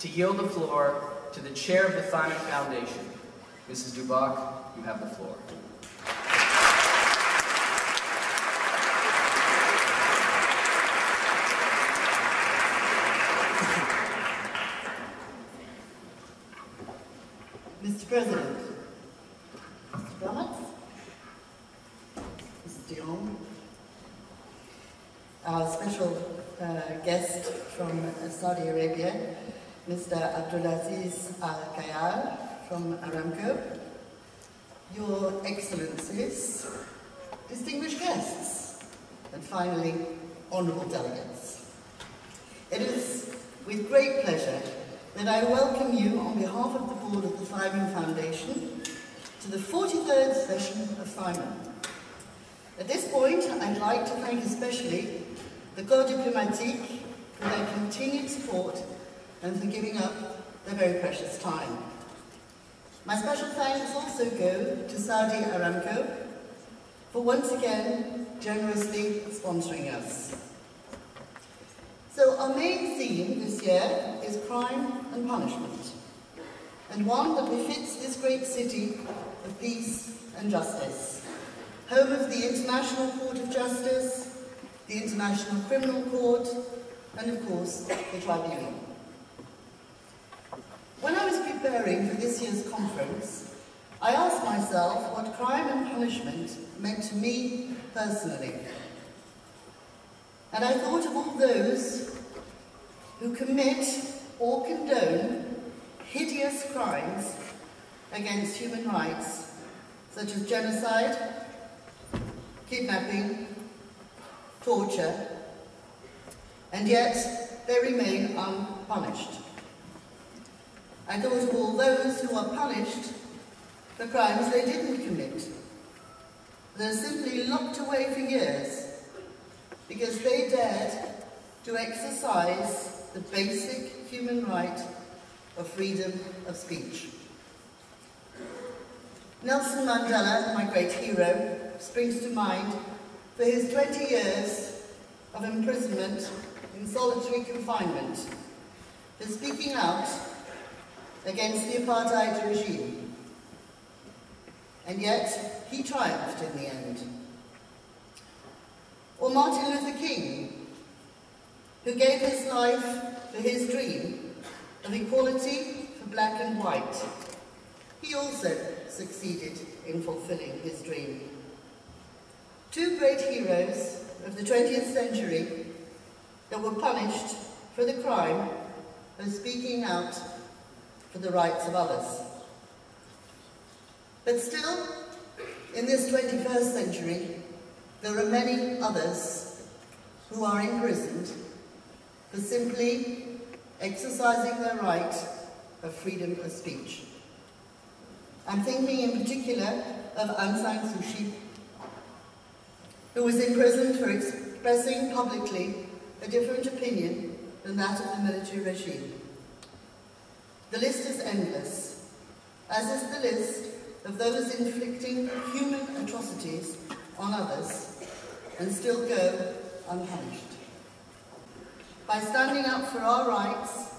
To yield the floor to the chair of the THIMUN Foundation, Mrs. Dubock, you have the floor. Mr. President, Mr. Dubock, Mrs. Dion, our special guest from Saudi Arabia, Mr. Abdulaziz Al-Kayar from Aramco, Your Excellencies, distinguished guests, and finally, honourable delegates. It is with great pleasure that I welcome you on behalf of the board of the THIMUN Foundation to the 43rd session of THIMUN. At this point, I'd like to thank especially the Corps Diplomatique for their continued support and for giving up their very precious time. My special thanks also go to Saudi Aramco for once again generously sponsoring us. So our main theme this year is crime and punishment, and one that befits this great city of peace and justice, home of the International Court of Justice, the International Criminal Court, and of course, the Tribunal. When I was preparing for this year's conference, I asked myself what crime and punishment meant to me personally. And I thought of all those who commit or condone hideous crimes against human rights, such as genocide, kidnapping, torture, and yet they remain unpunished. I thought of all those who are punished for crimes they didn't commit. They're simply locked away for years because they dared to exercise the basic human right of freedom of speech. Nelson Mandela, my great hero, springs to mind for his 20 years of imprisonment in solitary confinement for speaking out against the apartheid regime. And yet, he triumphed in the end. Or Martin Luther King, who gave his life for his dream of equality for black and white. He also succeeded in fulfilling his dream. Two great heroes of the 20th century that were punished for the crime of speaking out for the rights of others. But still, in this 21st century, there are many others who are imprisoned for simply exercising their right of freedom of speech. I'm thinking in particular of Aung San Suu Kyi, who was imprisoned for expressing publicly a different opinion than that of the military regime. The list is endless, as is the list of those inflicting human atrocities on others and still go unpunished. By standing up for our rights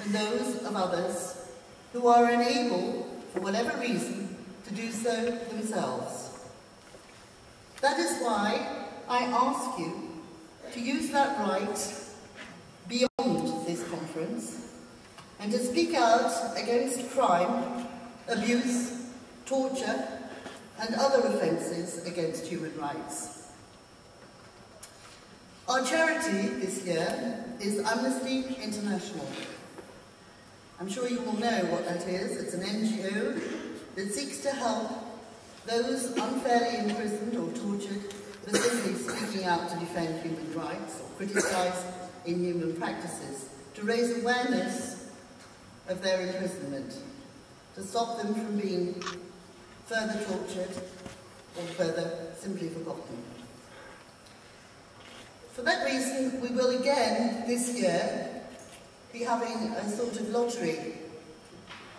and those of others who are unable, for whatever reason, to do so themselves. That is why I ask you to use that right beyond this conference and to speak out against crime, abuse, torture, and other offences against human rights. Our charity this year is Amnesty International. I'm sure you all know what that is. It's an NGO that seeks to help those unfairly imprisoned or tortured for simply speaking out to defend human rights or criticise inhuman practices, to raise awareness of their imprisonment, to stop them from being further tortured or further simply forgotten. For that reason, we will again this year be having a sort of lottery,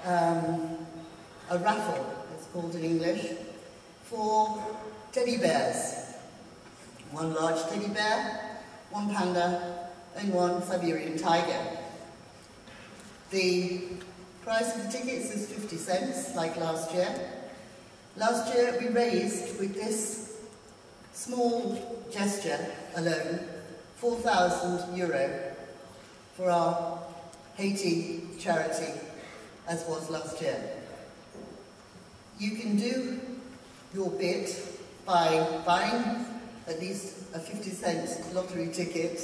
a raffle, it's called in English, for teddy bears. One large teddy bear, one panda, and one Siberian tiger. The price of the tickets is 50 cents, like last year. Last year we raised, with this small gesture alone, €4,000 for our Haiti charity, as was last year. You can do your bit by buying at least a 50-cent lottery ticket,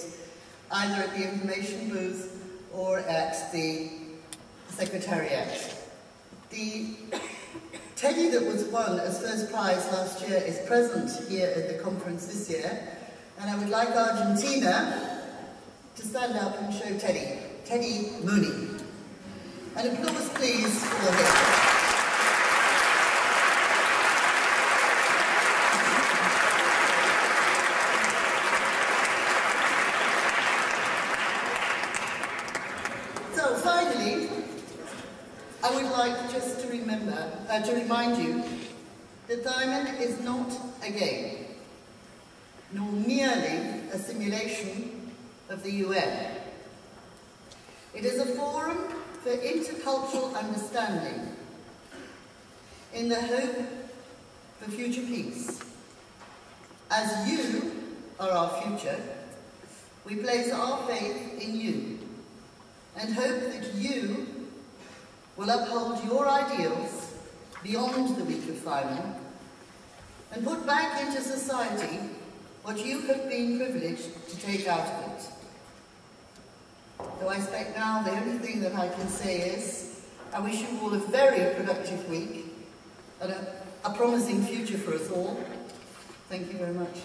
either at the information booth or at the Secretariat. The teddy that was won as first prize last year is present here at the conference this year, and I would like Argentina to stand up and show Teddy Mooney. An applause please for him. So finally, I would like just to remind you that THIMUN is not a game, nor merely a simulation of the UN. It is a forum for intercultural understanding in the hope for future peace. As you are our future, we place our faith in you and hope that you will uphold your ideals beyond the week of THIMUN and put back into society what you have been privileged to take out of it. So I expect now the only thing that I can say is I wish you all a very productive week and a promising future for us all. Thank you very much.